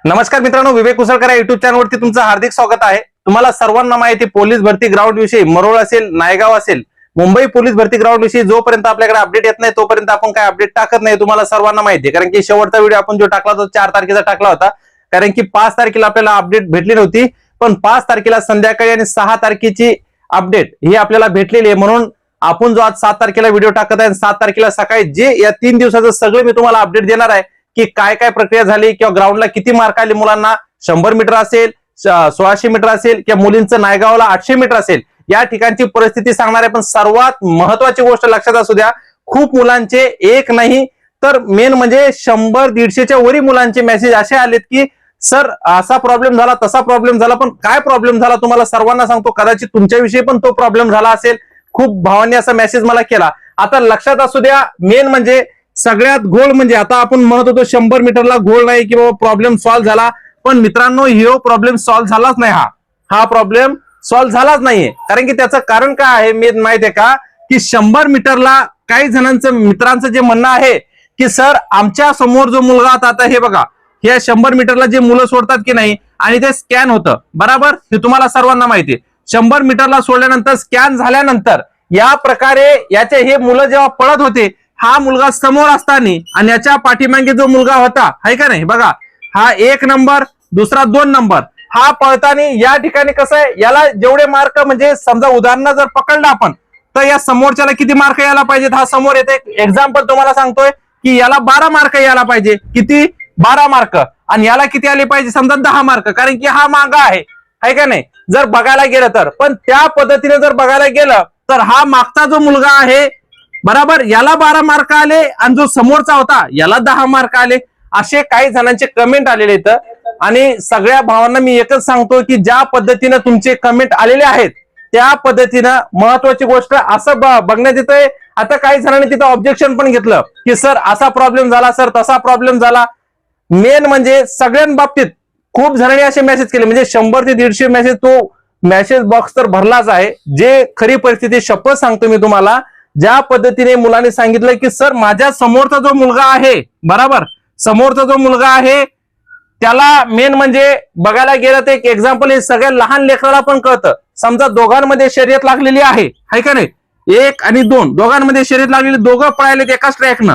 नमस्कार मित्रांनो, विवेक उसळकर या युट्यूब चॅनलवरती तुमचं हार्दिक स्वागत आहे। तुम्हाला सर्वांना माहिती पोलीस भरती ग्राउंड विषयी मरोळ असेल, नायगाव असेल, मुंबई पोलीस भरती ग्राउंड विषयी जोपर्यंत आपल्याकडे अपडेट येत नाही तोपर्यंत आपण काय अपडेट टाकत नाही। तुम्हाला सर्वांना माहिती आहे, कारण की शेवटचा व्हिडिओ आपण जो टाकला तो 4 तारखेचा टाकला होता, कारण की 5 तारखेला आपल्याला अपडेट भेटली नव्हती, पण 5 तारखेला संध्याकाळी आणि 6 तारखेची अपडेट ही आपल्याला भेटलेली आहे। म्हणून आपण जो आज 7 तारखेला व्हिडिओ टाकत आहे, 7 तारखेला सकाळी जे या 3 दिवसाचं सगळे मी तुम्हाला अपडेट देणार आहे की काय काय प्रक्रिया झाली, किंवा ग्राउंडला किती मार्क आले मुलांना, 100 मीटर असेल, 1600 मीटर असेल, किंवा मुलींचं नायगावला 800 मीटर असेल, या ठिकाणची परिस्थिती सांगणार आहे। पण सर्वात महत्वाची गोष्ट लक्षात असू द्या, खूप मुलांचे एक नाही तर मेन म्हणजे 100-150च्या वरी मुलांचे मेसेज असे आलेत की सर असा प्रॉब्लेम झाला, तसा प्रॉब्लेम झाला, पण काय प्रॉब्लेम झाला तुम्हाला सर्वांना सांगतो, कदाचित तुमच्याविषयी पण तो प्रॉब्लेम झाला असेल। खूप भावांनी असा मेसेज मला केला। आता लक्षात असू द्या, मेन म्हणजे सगळ्यात घोळ म्हणजे आता आपण म्हणत होतो 100 मीटरला घोळ नाही की बाबा प्रॉब्लेम सॉल्व्ह झाला, पण मित्रांनो हे प्रॉब्लेम सॉल्व्ह झालाच नाही। हा प्रॉब्लेम सॉल्व्ह झालाच नाहीये, कारण की त्याचं कारण काय आहे मी माहिती आहे का, की 100 मीटरला काही जणांचं मित्रांचं जे म्हणणं आहे की सर आमच्या समोर जो मुलगा आता हे बघा, हे 100 मीटरला जे मुलं सोडतात की नाही आणि ते स्कॅन होतं बरोबर, हे तुम्हाला सर्वांना माहिती आहे। 100 मीटरला सोडल्यानंतर स्कॅन झाल्यानंतर या प्रकारे याचे हे मुलं जेव्हा पळत होते, हा मुलगा समोर असताना आणि याच्या पाठीमागे जो मुलगा होता आहे का नाही बघा, हा 1 नंबर, दुसरा 2 नंबर, हा पळताना या ठिकाणी कसं आहे, याला जेवढे मार्क म्हणजे समजा उदाहरण जर पकडलं आपण तर या समोरच्याला किती मार्क यायला पाहिजेत, हा समोर येते एक्झाम्पल तुम्हाला सांगतोय की याला 12 मार्क यायला पाहिजे, किती 12 मार्क, आणि याला किती आले पाहिजे समजा 10 मार्क, कारण की हा मागा आहे का नाही जर बघायला गेलं तर। पण त्या पद्धतीने जर बघायला गेलं तर हा मागचा जो मुलगा आहे बरोबर, याला 12 मार्क आले आणि जो समोरचा होता याला 10 मार्क आले, असे काही जणांचे कमेंट आलेले आहेत। आणि सगळ्या भावांना मी एकच सांगतो की ज्या पद्धतीने तुमचे कमेंट आलेले आहेत त्या पद्धतीनं महत्वाची गोष्ट असं बघण्यात येतंय। आता काही जणांनी तिथं ऑब्जेक्शन पण घेतलं की सर असा प्रॉब्लेम झाला, सर तसा प्रॉब्लेम झाला। मेन म्हणजे सगळ्यां बाबतीत खूप जणांनी असे मेसेज केले, म्हणजे 100 ते 150 मेसेज, तो मेसेज बॉक्स तर भरलाच आहे। जे खरी परिस्थिती शपथ सांगतो मी तुम्हाला, ज्या पद्धतीने मुलांनी सांगितलं की सर माझ्या समोरचा जो मुलगा आहे बरोबर, समोरचा जो मुलगा आहे त्याला मेन म्हणजे बघायला गेलं तर एक एक्झाम्पल हे सगळ्या लहान लेकराला पण कळतं। समजा दोघांमध्ये शर्यत लागलेली आहे का नाही, 1 आणि 2 दोघांमध्ये शर्यत लागलेली, दोघं पळालेत एकाच ट्रॅकनं,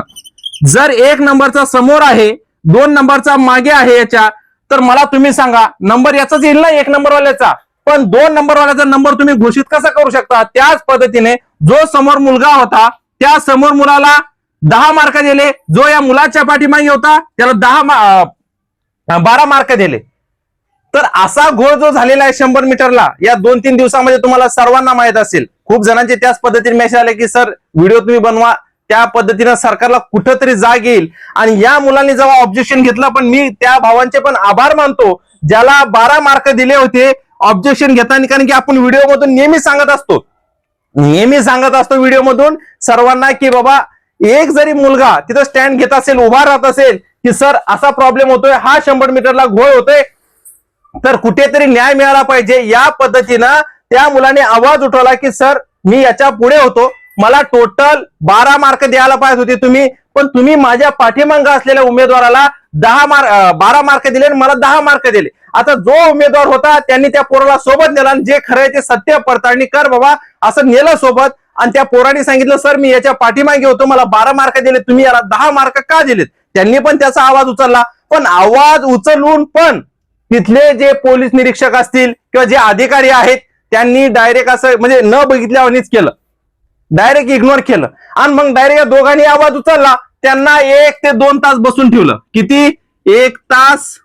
जर 1 नंबरचा समोर आहे, 2 नंबरचा मागे आहे याच्या, तर मला तुम्ही सांगा नंबर याचाच येईल ना 1 नंबरवाल्याचा, पण 2 नंबरवाल्याचा नंबर तुम्ही घोषित कसा करू शकता। त्याच पद्धतीने जो समोर मुलगा होता त्या समोर मुलाला 10 मार्क दिले, जो या मुलाच्या पाठीमागे होता त्याला 12 मार्क दिले। तर असा घोळ जो झालेला आहे 100 मीटरला या 2-3 दिवसामध्ये तुम्हाला सर्वांना माहित असेल। खूप जणांचे त्याच पद्धतीने मेसेज आले की सर व्हिडिओ तुम्ही बनवा, त्या पद्धतीने सरकारला कुठंतरी जाग येईल। आणि या मुलांनी जेव्हा ऑब्जेक्शन घेतलं, पण मी त्या भावांचे पण आभार मानतो ज्याला 12 मार्क दिले होते ऑब्जेक्शन घेताना, कारण की आपण व्हिडिओ मधून नेहमी सांगत असतो व्हिडिओ मधून सर्वांना की बाबा एक जरी मुलगा तिथं स्टँड घेत असेल, उभा राहत असेल की सर असा प्रॉब्लेम होतोय, हा 100 मीटरला घोळ होतोय, तर कुठेतरी न्याय मिळाला पाहिजे। या पद्धतीनं त्या मुलाने आवाज उठवला की सर मी याच्या पुढे होतो, मला टोटल 12 मार्क द्यायला पाहिजे होते तुम्ही, पण तुम्ही माझ्या पाठीमागे असलेल्या उमेदवाराला 12 मार्क दिले आणि मला 10 मार्क दिले। आता जो उमेदवार होता त्यांनी त्या पोराला सोबत नेला आणि जे खरंय ते सत्य पडताळणी कर बाबा असं नेलं सोबत, आणि त्या पोराने सांगितलं सर मी याच्या पाठीमागे होतो, मला 12 मार्क दिले, तुम्ही याला 10 मार्क का दिलेत। त्यांनी पण त्याचा आवाज उचलला, पण आवाज उचलून पण तिथले जे पोलीस निरीक्षक असतील किंवा जे अधिकारी आहेत त्यांनी डायरेक्ट असं म्हणजे न बघितल्यावानीच केलं, डायरेक्ट इग्नोर केलं, आणि मग डायरेक्ट या दोघांनी आवाज उचलला, त्यांना 1 ते 2 तास बसून ठेवलं। किती 1 तास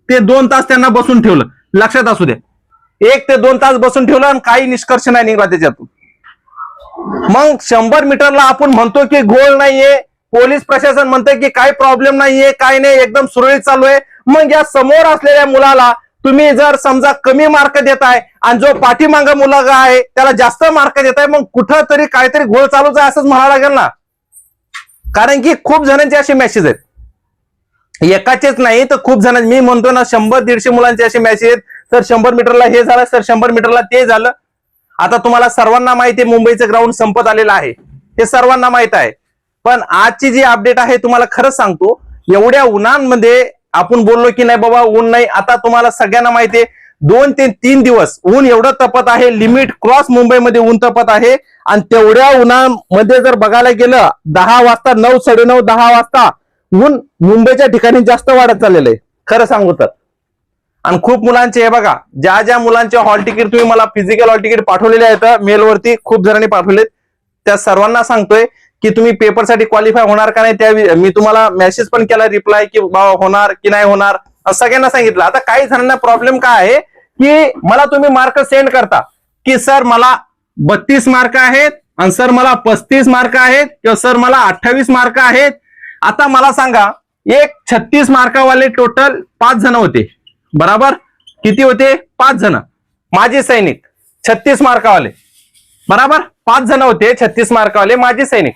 ते 2 तास त्यांना बसून ठेवलं, लक्षात असू दे, 1 ते 2 तास बसून ठेवलं आणि काही निष्कर्ष नाही निघाला त्याच्यातून। मग 100 मीटरला आपण म्हणतो की घोळ नाहीये, पोलीस प्रशासन म्हणतंय की काही प्रॉब्लेम नाहीये, काय नाही एकदम सुरळीत चालू आहे, मग या समोर असलेल्या मुलाला तुम्ही जर समजा कमी मार्क देताय आणि जो पाठीमागे मुलगा आहे त्याला जास्त मार्क देताय, मग कुठं तरी काहीतरी घोळ चालूच आहे असंच म्हणावं लागेल ना। कारण की खूप जणांचे असे मेसेज आहेत, एकाचेच नाही तर खूप जण, मी म्हणतो ना 100-150 मुलांचे असे मेसेज आहेत, सर 100 मीटरला हे झालं, सर 100 मीटरला ते झालं। आता तुम्हाला सर्वांना माहिती आहे मुंबईचं ग्राउंड संपत आलेलं आहे, हे सर्वांना माहित आहे, पण आजची जी अपडेट आहे तुम्हाला खरंच सांगतो, एवढ्या उन्हांमध्ये आपण बोललो की नाही बाबा ऊन नाही, आता तुम्हाला सगळ्यांना माहिती आहे 2 ते 3 दिवस ऊन एवढं तपत आहे, लिमिट क्रॉस मुंबईमध्ये ऊन तपत आहे. आणि तेवढ्या उन्हामध्ये जर बघायला गेलं 10 वाजता 9, 9:30, 10 वाजता ऊन मुंबईच्या ठिकाणी जास्त वाढत चाललेलं आहे खरं सांगू तर. आणि खूप मुलांचे हे बघा, ज्या ज्या मुलांचे हॉल तिकीट तुम्ही मला फिजिकल हॉल तिकीट पाठवलेले आहेत मेलवरती, खूप जणांनी पाठवलेत, त्या सर्वांना सांगतोय की तुम्ही पेपरसाठी क्वालिफाय होणार का नाही. त्या मी तुम्हाला मेसेज पण केला रिप्लाय की बाबा होणार की नाही होणार, सगळ्यांना सांगितलं. आता काही जणांना प्रॉब्लेम काय आहे की मला तुम्ही मार्क सेंड करता की सर मला 32 मार्क आहेत आणि सर मला 35 मार्क आहेत किंवा सर मला 28 मार्क आहेत. आता मला सांगा, एक 36 मार्कावाले टोटल 5 जण होते बरोबर. किती होते? 5 जण. माजी सैनिक 36 मार्कावाले बरोबर, 5 जण होते 36 मार्कावाले माजी सैनिक.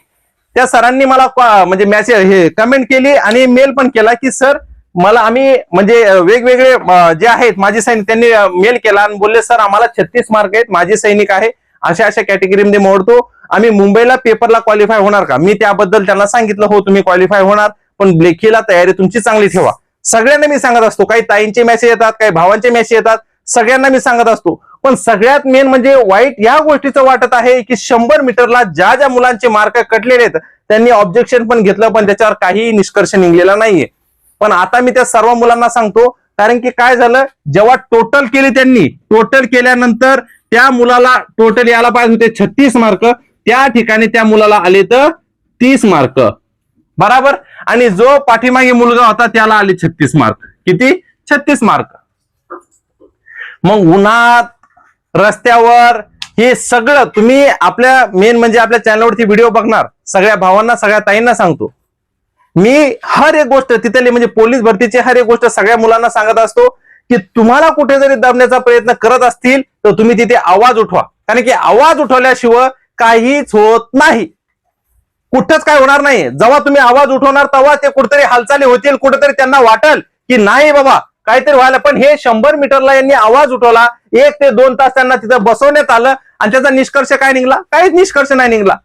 त्या सरांनी मला म्हणजे मेसेज हे कमेंट केली आणि मेल पण केला की सर मला आम्ही म्हणजे वेगवेगळे जे आहेत माजी सैनिक, त्यांनी मेल केला आणि बोलले सर आम्हाला 36 मार्क आहेत, माजी सैनिक आहे, अशा अशा कॅटेगरीमध्ये मोडतो आम्ही, मुंबईला पेपरला क्वालिफाय होणार का. मी त्याबद्दल त्यांना सांगितलं हो तुम्ही क्वालिफाय होणार, पण लेखीला तयारी तुमची चांगली ठेवा. सगळ्यांना मी सांगत असतो, काही ताईंचे मेसेज येतात, काही भावांचे मेसेज येतात, सगळ्यांना मी सांगत असतो. पण सगळ्यात मेन म्हणजे वाईट या गोष्टीचं वाटत आहे की 100 मीटरला ज्या ज्या मुलांचे मार्क कटलेले आहेत त्यांनी ऑब्जेक्शन पण घेतलं, पण त्याच्यावर काही निष्कर्ष निघलेला नाहीये. पण आता मी त्या सर्व मुलांना सांगतो, कारण की काय झालं, जेव्हा टोटल केली त्यांनी, टोटल केल्यानंतर त्या मुलाला टोटल यायला पाहिजे होते 36 मार्क, त्या ठिकाणी त्या मुलाला आले तर 30 मार्क बरोबर. आणि जो पाठीमागे मुलगा होता त्याला आले 36 मार्क. किती? 36 मार्क. मग उन्हात रस्त्यावर हे सगळं तुम्ही आपल्या मेन म्हणजे आपल्या चॅनलवरती व्हिडिओ बघणार सगळ्या भावांना, सगळ्या ताईंना सांगतो मी, हर एक गोष्ट तिथली म्हणजे पोलीस भरतीची हर एक गोष्ट सगळ्या मुलांना सांगत असतो की तुम्हाला कुठे जरी दबण्याचा प्रयत्न करत असतील तर तुम्ही तिथे आवाज उठवा, कारण की आवाज उठवल्याशिवाय काहीच होत नाही, कुठंच काय होणार नाही. जेव्हा तुम्ही आवाज उठवणार तेव्हा ते कुठेतरी हालचाली होतील, कुठेतरी त्यांना वाटेल की नाही बाबा काहीतरी व्हायला. पण हे 100 मीटरला यांनी आवाज उठवला, 1 ते 2 तास त्यांना तिथं बसवण्यात आलं आणि त्याचा निष्कर्ष काय निघला? काहीच निष्कर्ष नाही निघला.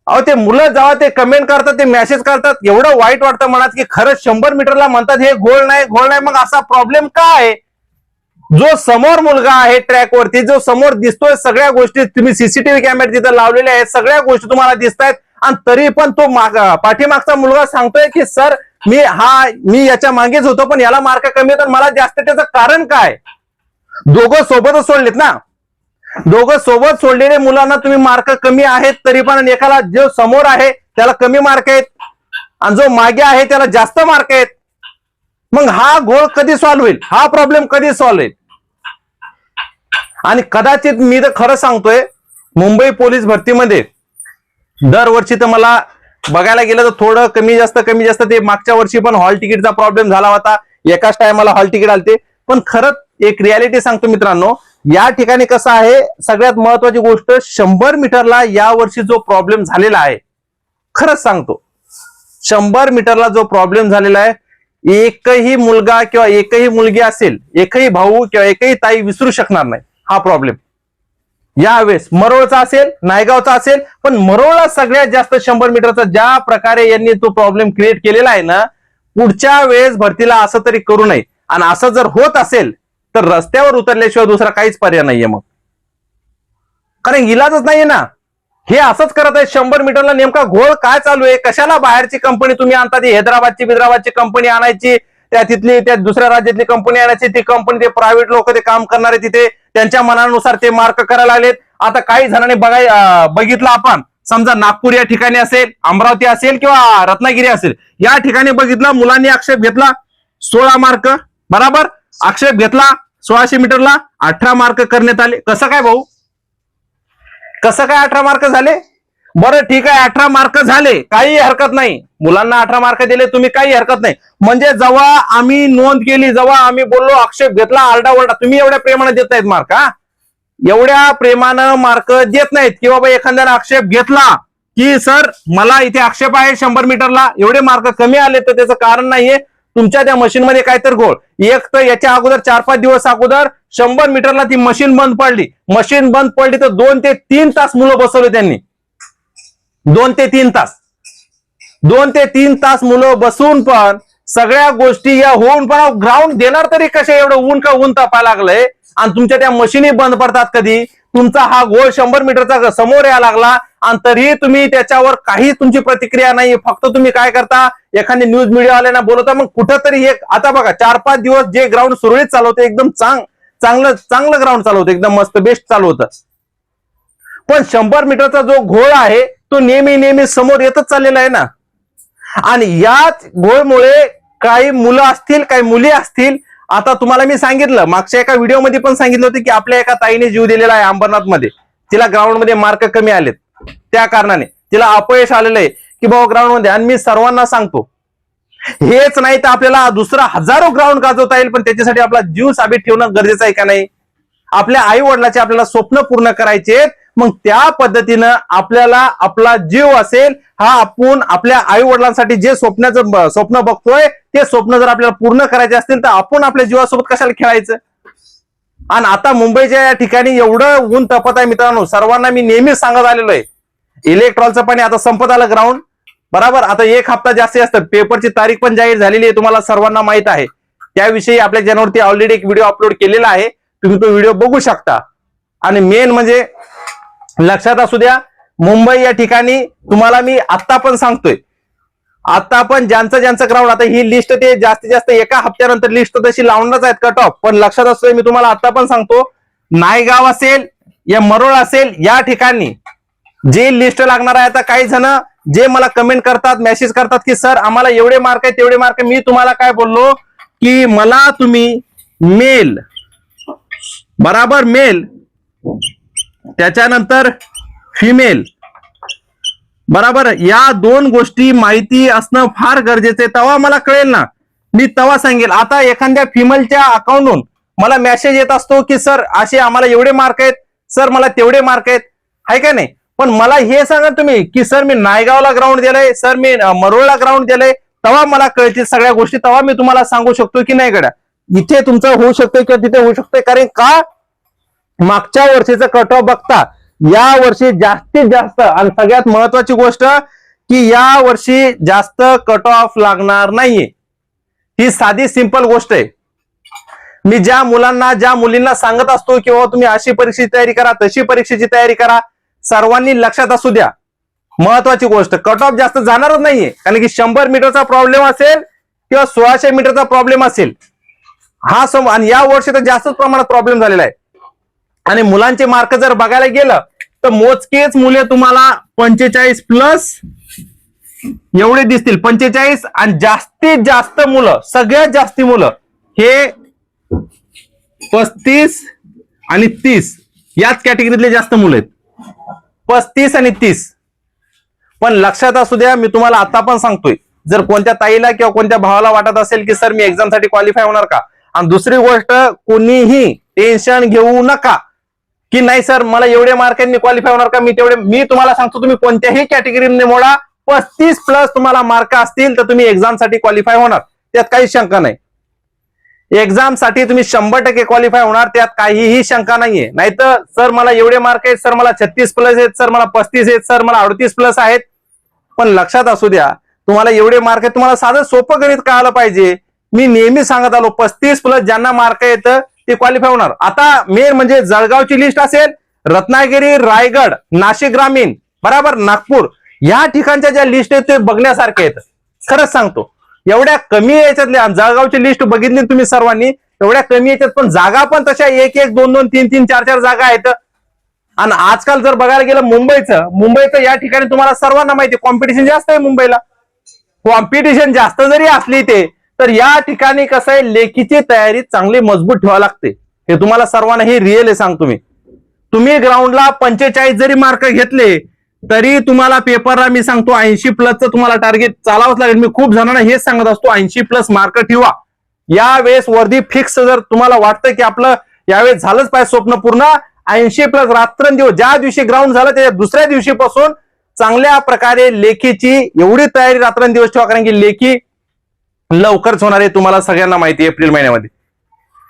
अहो ते मुलं जेव्हा ते कमेंट करतात, ते मेसेज करतात, एवढं वाईट वाटतं मनात की खरंच 100 मीटरला म्हणतात हे घोळ नाही घोळ नाही. मग असा प्रॉब्लेम काय? जो समोर मुलगा आहे ट्रॅकवरती, जो समोर दिसतोय, सगळ्या गोष्टी तुम्ही सीसीटीव्ही कॅमेरे तिथे लावलेले आहेत, सगळ्या गोष्टी तुम्हाला दिसत आहेत, आणि तरी पण तो पाठीमागचा मुलगा सांगतोय की सर मी याच्या मागेच होतो पण याला मार्क कमी येतात, मला जास्त. त्याचं कारण काय? दोघं सोबतच सोडलेत ना, दोघं सोबत सोडलेले मुलांना तुम्ही मार्क कमी आहेत तरी पण एकाला जो समोर आहे त्याला कमी मार्क आहेत आणि जो मागे आहे त्याला जास्त मार्क आहेत. मग हा घोळ कधी सॉल्व्ह होईल? हा प्रॉब्लेम कधी सॉल्व्ह होईल? आणि कदाचित मी तर खरं सांगतोय, मुंबई पोलीस भरतीमध्ये दरवर्षी तर मला बघायला गेलं तर थोडं कमी जास्त ते मागच्या वर्षी पण हॉल तिकीटचा प्रॉब्लेम झाला होता, एकाच टायमाला हॉल तिकीट आलते. पण खरंच एक रियालिटी सांगतो मित्रांनो, या ठिकाणी कसं आहे, सगळ्यात महत्वाची गोष्ट 100 मीटरला यावर्षी जो प्रॉब्लेम झालेला आहे, खरंच सांगतो 100 मीटरला जो प्रॉब्लेम झालेला आहे, एकही मुलगा किंवा एकही मुलगी असेल, एकही भाऊ किंवा एकही ताई विसरू शकणार नाही हा प्रॉब्लेम. यावेळेस मरोळचा असेल, नायगावचा असेल, पण मरोळला सगळ्यात जास्त 100 मीटरचा ज्या प्रकारे यांनी तो प्रॉब्लेम क्रिएट केलेला आहे ना, पुढच्या वेळेस भरतीला असं तरी करू नये. आणि असं जर होत असेल तर रस्त्यावर उतरल्याशिवाय दुसरा काहीच पर्याय नाहीये, मग कारण इलाजच नाहीये ना. हे असंच करत आहे 100 मीटरला. नेमका घोळ काय चालू आहे? कशाला बाहेरची कंपनी तुम्ही आणता? ती हैदराबादची कंपनी आणायची, त्या दुसऱ्या राज्यातली कंपनी आणायची, ती कंपनी ते प्रायव्हेट लोक ते काम करणारे तिथे त्यांच्या मनानुसार ते मार्क करायला लागलेत. आता काही जणांनी बघितलं, आपण समजा नागपूर या ठिकाणी असेल, अमरावती असेल किंवा रत्नागिरी असेल, या ठिकाणी बघितलं, मुलांनी आक्षेप घेतला 16 मार्क बरोबर, आक्षेप घेतला 1600 मीटरला 18 मार्क करण्यात आले. कसं काय भाऊ? कसं काय 18 मार्क झाले? बरं ठीक आहे, 18 मार्क झाले, काही हरकत नाही, मुलांना 18 मार्क दिले तुम्ही, काही हरकत नाही. म्हणजे जेव्हा आम्ही नोंद केली, जेव्हा आम्ही बोललो, आक्षेप घेतला, आरडाओरडा, तुम्ही एवढ्या प्रेमाने देत नाहीत मार्क. एवढ्या प्रेमानं मार्क देत नाहीत की बाबा एखाद्याने आक्षेप घेतला की सर मला इथे आक्षेप आहे 100 मीटरला एवढे मार्क कमी आले, तर त्याचं कारण नाहीये तुमच्या त्या मशीनमध्ये काहीतरी घोळ. एक तर याच्या अगोदर 4-5 दिवस अगोदर 100 मीटरला ती मशीन बंद पडली. मशीन बंद पडली तर 2 ते 3 तास मुलं बसवले त्यांनी. 2 ते 3 तास मुलं बसून पण सगळ्या गोष्टी या होऊन पण ग्राउंड देणार तरी कसे? एवढं ऊन का ऊन तापायला लागलंय आणि तुमच्या त्या मशीनी बंद पडतात कधी? तुमचा हा गोल 100 मीटरचा समोर यायला लागला आणि तरी तुम्ही त्याच्यावर काही तुमची प्रतिक्रिया नाही. फक्त तुम्ही काय करता, एखादी न्यूज मीडियावाल्यांना बोलवता. मग कुठंतरी एक आता बघा 4-5 दिवस जे ग्राउंड सुरळीत चालवते, एकदम चांगलं ग्राउंड चालवतं, एकदम मस्त बेस्ट चालू होतं. पण 100 मीटरचा जो घोळ आहे तो नेहमी समोर येतच चाललेला आहे ना. आणि याच घोळमुळे काही मुलं असतील, काही मुली असतील. आता तुम्हाला मी सांगितलं, मागच्या एका व्हिडिओमध्ये पण सांगितलं होतं की आपल्या एका ताईने जीव दिलेला आहे अंबरनाथ मध्ये. तिला ग्राउंड मध्ये मार्क कमी आलेत, त्या कारणाने तिला अपयश आलेलं आहे की बाबा ग्राउंड मध्ये. आणि मी सर्वांना सांगतो, हेच नाही तर आपल्याला दुसरा हजारो ग्राउंड गाजवता येईल, पण त्याच्यासाठी आपला जीव साबीत ठेवणं गरजेचं आहे का नाही? आपल्या आई वडिलांचे आपल्याला स्वप्न पूर्ण करायचे, मग त्या पद्धतीनं आपल्याला आपला जीव असेल हा आपण आपल्या आई वडिलांसाठी जे स्वप्न बघतोय ते स्वप्न जर आपल्याला पूर्ण करायचे असतील तर आपण आपल्या जीवासोबत कशाला खेळायचं? आणि आता मुंबईच्या या ठिकाणी एवढं ऊन तपत आहे मित्रांनो, सर्वांना मी नेहमीच सांगत आलेलो आहे, इलेक्ट्रॉलचं पाणी आता संपत आलं ग्राउंड बरोबर. आता 1 हप्ता जास्ती असतं, पेपरची तारीख पण जाहीर झालेली आहे, तुम्हाला सर्वांना माहित आहे. त्याविषयी आपल्या चॅनलवरती ऑलरेडी एक व्हिडिओ अपलोड केलेला आहे, तुम्ही तो व्हिडिओ बघू शकता. आणि मेन म्हणजे लक्षात असू द्या, मुंबई या ठिकाणी तुम्हाला मी आता पण सांगतोय, आता पण ज्यांचं ग्राउंड, आता ही लिस्ट ते जास्तीत जास्त एका हप्त्यानंतर लिस्ट तशी लावणारच आहेत कट ऑफ. पण लक्षात असू द्या, मी तुम्हाला आता पण सांगतो, नायगाव असेल या मरोळ असेल या ठिकाणी जे लिस्ट लागणार आहे. आता काही जण जे मला कमेंट करतात, मेसेज करतात की सर आम्हाला एवढे मार्क आहे तेवढे मार्क. मी तुम्हाला काय बोललो की मला तुम्ही मेल बराबर, मेल त्याच्यानंतर फिमेल बराबर, या 2 गोष्टी माहिती असणं फार गरजेचं आहे. तेव्हा मला कळेल ना, मी तेव्हा सांगेल. आता एखाद्या फिमेलच्या अकाउंटहून मला मेसेज येत असतो की सर असे आम्हाला एवढे मार्क आहेत, सर मला तेवढे मार्क आहेत, आहे का नाही? पण मला हे सांगा तुम्ही की सर मी नायगावला ग्राउंड दिलंय, सर मी मरोळला ग्राउंड दिलंय, तेव्हा मला कळतील सगळ्या गोष्टी. तेव्हा मी तुम्हाला सांगू शकतो की नाही गड्या इथे तुमचं होऊ शकतंय किंवा तिथे होऊ शकतंय. कारण का, मागच्या वर्षीचं कट ऑफ बघता या वर्षी जास्तीत जास्त, आणि सगळ्यात महत्वाची गोष्ट की या वर्षी जास्त कट ऑफ लागणार नाहीये. ही साधी सिंपल गोष्ट आहे. मी ज्या मुलांना ज्या मुलींना सांगत असतो की बाबा तुम्ही अशी परीक्षेची तयारी करा, तशी परीक्षेची तयारी करा, सर्वांनी लक्षात असू द्या, महत्वाची गोष्ट कट ऑफ जास्त जाणारच नाहीये. कारण की 100 मीटरचा प्रॉब्लेम असेल किंवा 1600 मीटरचा प्रॉब्लेम असेल, हा आणि या वर्षी तर जास्तच प्रमाणात प्रॉब्लेम झालेला आहे. आणि मुलांचे मार्क जर बघायला गेलं तर मोजकेच मुले तुम्हाला 45+ एवढे दिसतील, 45. आणि जास्तीत जास्त मुलं, सगळ्यात जास्ती मुलं हे 35 आणि 30 याच कॅटेगरीतले जास्त मुलं आहेत, 35 आणि 30. पण लक्षात असू द्या, मी तुम्हाला आता पण सांगतोय, जर कोणत्या ताईला किंवा कोणत्या भावाला वाटत असेल की सर मी एक्झामसाठी क्वालिफाय होणार का, आणि दुसरी गोष्ट कोणीही टेन्शन घेऊ नका की नाही सर मला एवढे मार्क आहेत मी क्वालिफाय होणार का, मी तुम्हाला सांगतो तुम्ही कोणत्याही कॅटेगरीने मोडा, 35+ तुम्हाला मार्क असतील तर तुम्ही एक्झामसाठी क्वालिफाय होणार, त्यात काही शंका नाही. एक्झामसाठी तुम्ही 100% क्वालिफाय होणार, त्यात काहीही शंका नाहीये. नाहीतर सर मला एवढे मार्क आहेत, सर मला 36+ आहेत, सर मला 35 आहेत, सर मला 38+ आहेत. पण लक्षात असू द्या, तुम्हाला एवढे मार्क आहेत, तुम्हाला साधं सोपं गणित कळालं पाहिजे. मी नेहमी सांगत आलो 35+ ज्यांना मार्क येतं ते क्वालिफाय होणार. आता मेन म्हणजे जळगावची लिस्ट असेल, रत्नागिरी, रायगड, नाशिक ग्रामीण बराबर, नागपूर या ठिकाणच्या ज्या लिस्ट आहेत ते बघण्यासारखे आहेत. खरंच सांगतो, एवढ्या कमी याच्यातल्या जळगावची लिस्ट बघितली तुम्ही सर्वांनी, एवढ्या कमी याच्यात पण जागा पण तशा 1-1, 2-2, 3-3, 4-4 जागा आहेत. आणि आजकाल जर बघायला गेलं मुंबईचं या ठिकाणी तुम्हाला सर्वांना माहिती आहे कॉम्पिटिशन जास्त आहे मुंबईला. कॉम्पिटिशन जास्त जरी असली ते तर या ठिकाणी कसं आहे, लेखीची तयारी चांगली मजबूत ठेवावी लागते. हे तुम्हाला सर्वांना हे रिअल आहे सांगतो मी. तुम्ही ग्राउंडला 45 जरी मार्क घेतले तरी तुम्हाला पेपरला मी सांगतो 80+ तुम्हाला टार्गेट चालावंच लागेल. मी खूप जणांना हेच सांगत असतो 80+ मार्क ठेवा. यावेळेस वर्दी फिक्स जर तुम्हाला वाटतं की आपलं यावेळेस झालंच पाहिजे स्वप्न पूर्ण, 80+ रात्रंदिवस ज्या दिवशी ग्राउंड झालं त्याच्या दुसऱ्या दिवशीपासून चांगल्या प्रकारे लेखीची एवढी तयारी रात्रंदिवस ठेवा. कारण की लेखी लवकरच होणार आहे, तुम्हाला सगळ्यांना माहिती आहे एप्रिल महिन्यामध्ये.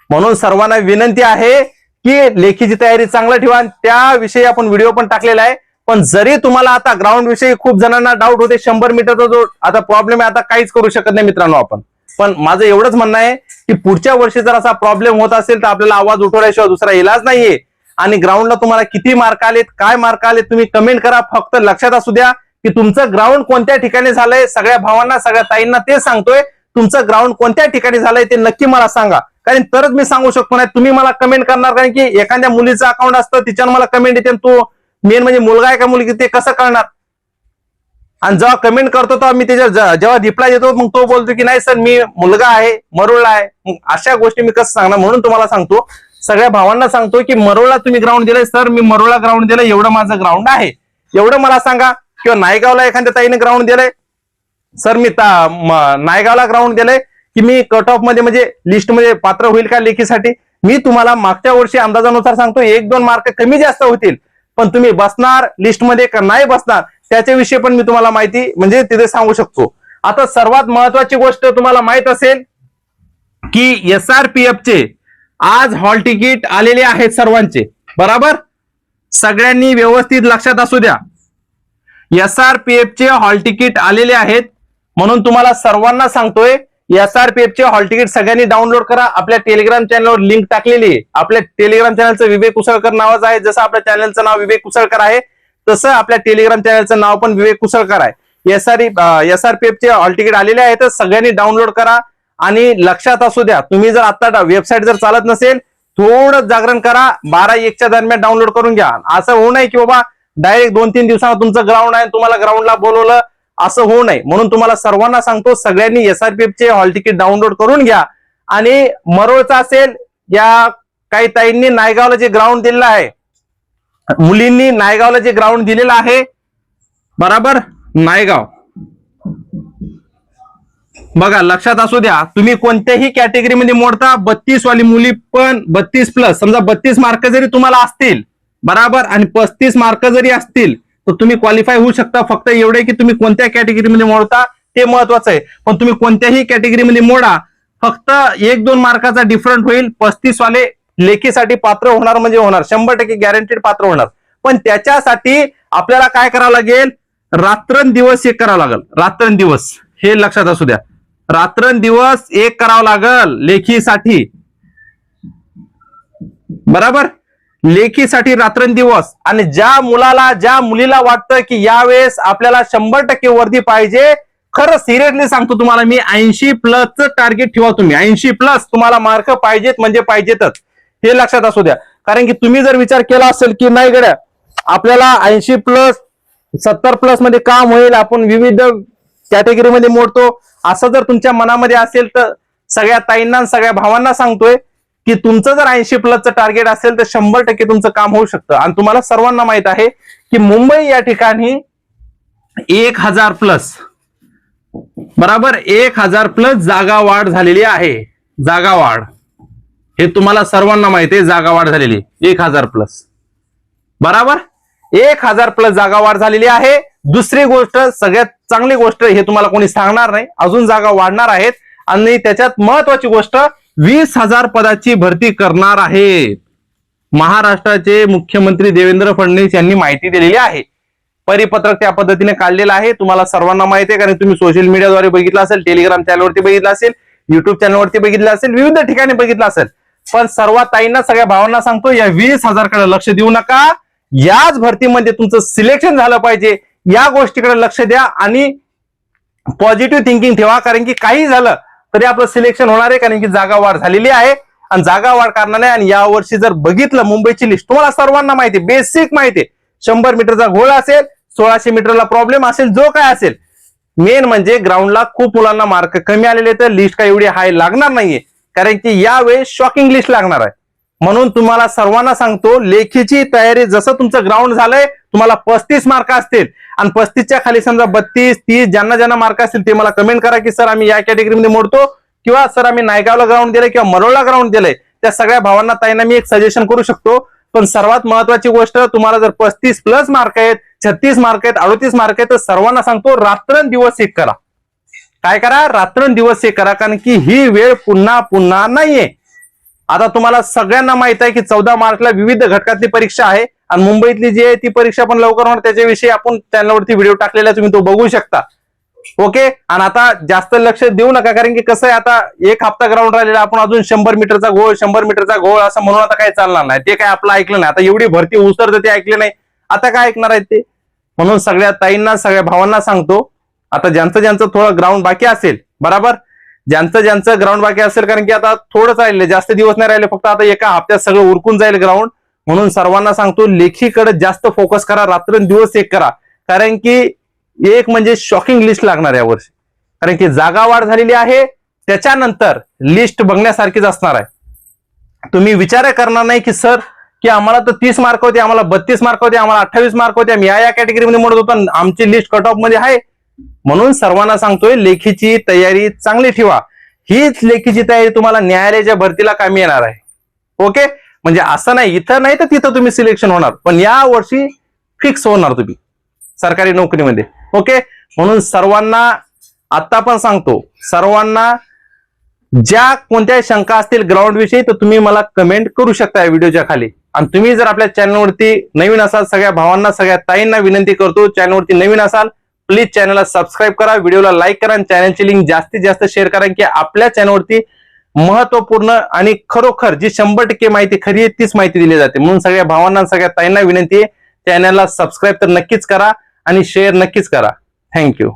म्हणून सर्वांना विनंती आहे की लेखीची तयारी चांगलं ठेवा. त्याविषयी आपण व्हिडिओ पण टाकलेला आहे. पण जरी तुम्हाला आता ग्राउंड विषयी खूप जणांना डाऊट होते, 100 मीटरचा जो आता प्रॉब्लेम आहे, आता काहीच करू शकत नाही मित्रांनो आपण. पण माझं एवढंच म्हणणं आहे की पुढच्या वर्षी जर असा प्रॉब्लेम होत असेल तर आपल्याला आवाज उठवल्याशिवाय दुसरा इलाज नाहीये. आणि ग्राउंडला तुम्हाला किती मार्क आलेत, काय मार्क आलेत, तुम्ही कमेंट करा. फक्त लक्षात असू द्या की तुमचं ग्राउंड कोणत्या ठिकाणी झालंय. सगळ्या भावांना, सगळ्या ताईंना तेच सांगतोय, तुमचं ग्राउंड कोणत्या ठिकाणी झालंय ते नक्की मला सांगा. कारण तरच मी सांगू शकतो. नाही तुम्ही मला कमेंट करणार, कारण की एखाद्या मुलीचं अकाउंट असतं, तिच्यावर मला कमेंट येते, तो मेन म्हणजे मुलगा आहे का मुलगी ते कसं कळणार. आणि जेव्हा कमेंट करतो तेव्हा मी त्याच्या जेव्हा रिप्लाय देतो मग तो बोलतो की नाही सर मी मुलगा आहे, मरोळला आहे. मग अशा गोष्टी मी कसं सांगणार. म्हणून तुम्हाला सांगतो, सगळ्या भावांना सांगतो की मरोळला तुम्ही ग्राउंड दिलंय. सर मी मरोळला ग्राउंड दिलंय, एवढं माझं ग्राउंड आहे, एवढं मला सांगा. किंवा नायगावला एखाद्या ताईने ग्राउंड दिलंय, सर मी नायगावला ग्राउंड दिलंय, की मी कट ऑफ मध्ये म्हणजे लिस्ट मध्ये पात्र होईल का लेखीसाठी. मी तुम्हाला मागच्या वर्षी अंदाजानुसार सांगतो 1-2 मार्क कमी जास्त होतील, पण तुम्ही बसणार लिस्टमध्ये का नाही बसणार त्याच्याविषयी पण मी तुम्हाला माहिती म्हणजे तिथे सांगू शकतो. आता सर्वात महत्वाची गोष्ट तुम्हाला माहित असेल की SRPF चे आज हॉल तिकीट आलेले आहेत सर्वांचे, बरोबर. सगळ्यांनी व्यवस्थित लक्षात असू द्या, SRPF चे हॉल तिकीट आलेले आहेत. म्हणून तुम्हाला सर्वांना सांगतोय, SRPF चे हॉल तिकीट सगळ्यांनी डाउनलोड करा. आपल्या टेलिग्राम चॅनलवर लिंक टाकलेली आहे. आपल्या टेलिग्राम चॅनलचं विवेक कुसळकर नावाचं आहे. जसं आपल्या चॅनलचं नाव विवेक कुसळकर आहे तसं आपल्या टेलिग्राम चॅनलचं नाव पण विवेक कुसळकर आहे. SRPF चे हॉल तिकीट आलेले आहेत, सगळ्यांनी डाउनलोड करा. आणि लक्षात असू द्या, तुम्ही जर आता वेबसाईट जर चालत नसेल, थोडं जागरण करा, 12-1च्या दरम्यान डाउनलोड करून घ्या. असं होऊ नये की बाबा डायरेक्ट 2-3 दिवसांना तुमचं ग्राउंड आहे, तुम्हाला ग्राउंडला बोलवलं, असं होऊ नये. म्हणून तुम्हाला सर्वांना सांगतो, सगळ्यांनी SRPF चे हॉल तिकीट डाउनलोड करून घ्या. आणि मरोळचा असेल, या काही ताईंनी नायगावला जे ग्राउंड दिलेलं आहे, मुलींनी नायगावला जे ग्राउंड दिलेलं आहे, बरोबर, नायगाव बघा लक्षात असू द्या, तुम्ही कोणत्याही कॅटेगरीमध्ये मोडता. 32 वाली मुली पण 32+, समजा 32 मार्क जरी तुम्हाला असतील, बरोबर, आणि 35 मार्क जरी असतील तर तुम्ही क्वालिफाय होऊ शकता. फक्त एवढे की तुम्ही कोणत्या कॅटेगरीमध्ये मोडता ते महत्वाचं आहे. पण तुम्ही कोणत्याही कॅटेगरीमध्ये मोडा, फक्त 1-2 मार्काचा डिफरंट होईल. 35 वाले लेखीसाठी पात्र होणार म्हणजे होणार, 100% गॅरंटीड पात्र होणार. पण त्याच्यासाठी आपल्याला काय करावं लागेल, रात्रंदिवस एक करावं लागेल. रात्रंदिवस हे लक्षात असू द्या, रात्रंदिवस एक करावं लागेल लेखीसाठी, बरोबर. लेखीसाठी रात्रंदिवस. आणि ज्या मुलाला, ज्या मुलीला वाटतं की यावेळेस आपल्याला 100% वर्दी पाहिजे, खरं सिरियसली सांगतो तुम्हाला मी, 80+ टार्गेट ठेवा. तुम्ही 80+ तुम्हाला मार्क पाहिजेत म्हणजे पाहिजेतच, हे लक्षात असू द्या. कारण की तुम्ही जर विचार केला असेल की नाही गड्या आपल्याला 80+, 70+ मध्ये काम होईल, आपण विविध कॅटेगरीमध्ये मोडतो, असं जर तुमच्या मनामध्ये असेल तर सगळ्या ताईंना, सगळ्या भावांना सांगतोय की तुमचं जर 80+ टार्गेट असेल तर 100% तुमचं काम होऊ शकतं. आणि तुम्हाला सर्वांना माहित आहे की मुंबई या ठिकाणी 1000+, बरोबर, 1000+ जागा वाढ झालेली आहे. जागा वाढ हे तुम्हाला सर्वांना माहिती आहे, जागा वाढ झालेली 1000+, बरोबर. 1000+ जागा वाढ झालेली आहे. दुसरी गोष्ट, सगळ्यात चांगली गोष्ट, हे तुम्हाला कोणी सांगणार नाही, अजून जागा वाढणार आहेत. आणि त्याच्यात महत्वाची गोष्ट, 20,000 पदाची भरती करणार आहेत. महाराष्ट्राचे मुख्यमंत्री देवेंद्र फडणवीस यांनी माहिती दिलेली आहे. परिपत्रक त्या पद्धतीने काढलेलं आहे. तुम्हाला सर्वांना माहिती आहे, कारण तुम्ही सोशल मीडियाद्वारे बघितलं असेल, टेलिग्राम चॅनलवरती बघितलं असेल, युट्यूब चॅनलवरती बघितलं असेल, विविध ठिकाणी बघितलं असेल. पण सर्व ताईंना, सगळ्या भावांना सांगतो, या 20,000 कडे लक्ष देऊ नका. याच भरतीमध्ये तुमचं सिलेक्शन झालं पाहिजे, या गोष्टीकडे लक्ष द्या. आणि पॉझिटिव्ह थिंकिंग ठेवा, कारण की काही झालं तरी आपलं सिलेक्शन होणार आहे, कारण की जागा वाढ झालेली आहे. आणि जागा वाढ करणार आहे. आणि यावर्षी जर बघितलं मुंबईची लिस्ट, तुम्हाला सर्वांना माहिती आहे, बेसिक माहिती आहे, 100 मीटरचा घोळ असेल, 1600 मीटरला प्रॉब्लेम असेल, जो काय असेल, मेन म्हणजे ग्राउंडला खूप मुलांना मार्क कमी आलेले, तर लिस्ट काय एवढी हाय लागणार नाहीये, कारण की यावेळेस शॉकिंग लिस्ट लागणार आहे. म्हणून तुम्हाला सर्वांना सांगतो, लेखीची तयारी, जसं तुमचं ग्राउंड झालंय, तुम्हाला 35 मार्क असतील आणि 35च्या खाली समजा 32, 30 ज्यांना ज्यांना मार्क असतील ते मला कमेंट करा की सर आम्ही या कॅटेगरीमध्ये मोडतो, किंवा सर आम्ही नायगावला ग्राउंड दिलंय किंवा मरोळला ग्राउंड दिलंय. त्या सगळ्या भावांना, ताईंना मी एक सजेशन करू शकतो. पण सर्वात महत्वाची गोष्ट, तुम्हाला जर 35+ मार्क आहेत, 36 मार्क आहेत, 38 मार्क आहेत, तर सर्वांना सांगतो रात्रंदिवस एक करा. काय करा, रात्रंदिवस एक करा, कारण की ही वेळ पुन्हा पुन्हा नाहीये. आता तुम्हाला सगळ्यांना माहित आहे की 14 मार्चला विविध घटकातली परीक्षा आहे, आणि मुंबईतली जी आहे ती परीक्षा पण लवकर होणार. त्याच्याविषयी आपण चॅनलवरती व्हिडिओ टाकलेला, तुम्ही तो बघू शकता. ओके. आणि आता जास्त लक्ष देऊ नका, कारण की कसं आहे, आता एक हप्ता ग्राउंड राहिलेला, आपण अजून 100 मीटरचा गोळ 100 मीटरचा गोळ असं म्हणून आता काही चालणार नाही. ते काय आपलं ऐकलं नाही. आता एवढी भरती उसरतं ते ऐकले नाही, आता काय ऐकणार आहेत ते. म्हणून सगळ्या ताईंना सगळ्या भावांना सांगतो, आता ज्यांचं थोडं ग्राउंड बाकी असेल, बरोबर, ज्यांचं ग्राउंड बाकी असेल, कारण की आता थोडंच राहिले, जास्त दिवस नाही राहिले, फक्त आता एका हप्त्यात सगळं उरकून जाईल ग्राउंड. म्हणून सर्वांना सांगतो, लेखीकडे जास्त फोकस करा, रात्रंदिवस एक करा, कारण की एक म्हणजे शॉकिंग लिस्ट लागणार या वर्षी, कारण की जागा वाढ झालेली आहे. त्याच्यानंतर लिस्ट बघण्यासारखीच असणार आहे. तुम्ही विचार करणार नाही की सर, की आम्हाला तर 30 मार्क होते, आम्हाला 32 मार्क होते, आम्हाला 28 मार्क होते, आम्ही या कॅटेगरीमध्ये म्हणत होतो, आमची लिस्ट कट ऑफ मध्ये आहे. म्हणून सर्वांना सांगतोय, लेखीची तयारी चांगली ठेवा. हीच लेखीची तयारी तुम्हाला न्यायालयाच्या भरतीला कामी येणार आहे. ओके. म्हणजे असं नाही इथं नाही तर तिथं तुम्ही सिलेक्शन होणार, पण या वर्षी फिक्स होणार तुम्ही सरकारी नोकरीमध्ये. ओके. म्हणून सर्वांना आता पण सांगतो, सर्वांना ज्या कोणत्याही शंका असतील ग्राउंड विषयी, तर तुम्ही मला कमेंट करू शकता या व्हिडिओच्या खाली. आणि तुम्ही जर आपल्या चॅनलवरती नवीन असाल, सगळ्या भावांना सगळ्या ताईंना विनंती करतो, चॅनलवरती नवीन असाल प्लीज चॅनलला सबस्क्राईब करा, व्हिडिओला लाईक करा आणि चॅनलची लिंक जास्तीत जास्त शेअर करा, की आपल्या चॅनलवरती महत्वपूर्ण आणि खरोखर जी 100% माहिती खरी आहे तीच माहिती दिली जाते. म्हणून सगळ्या भावांना सगळ्या ताईंना विनंती आहे, चॅनलला सबस्क्राईब तर नक्कीच करा आणि शेअर नक्कीच करा. थँक्यू.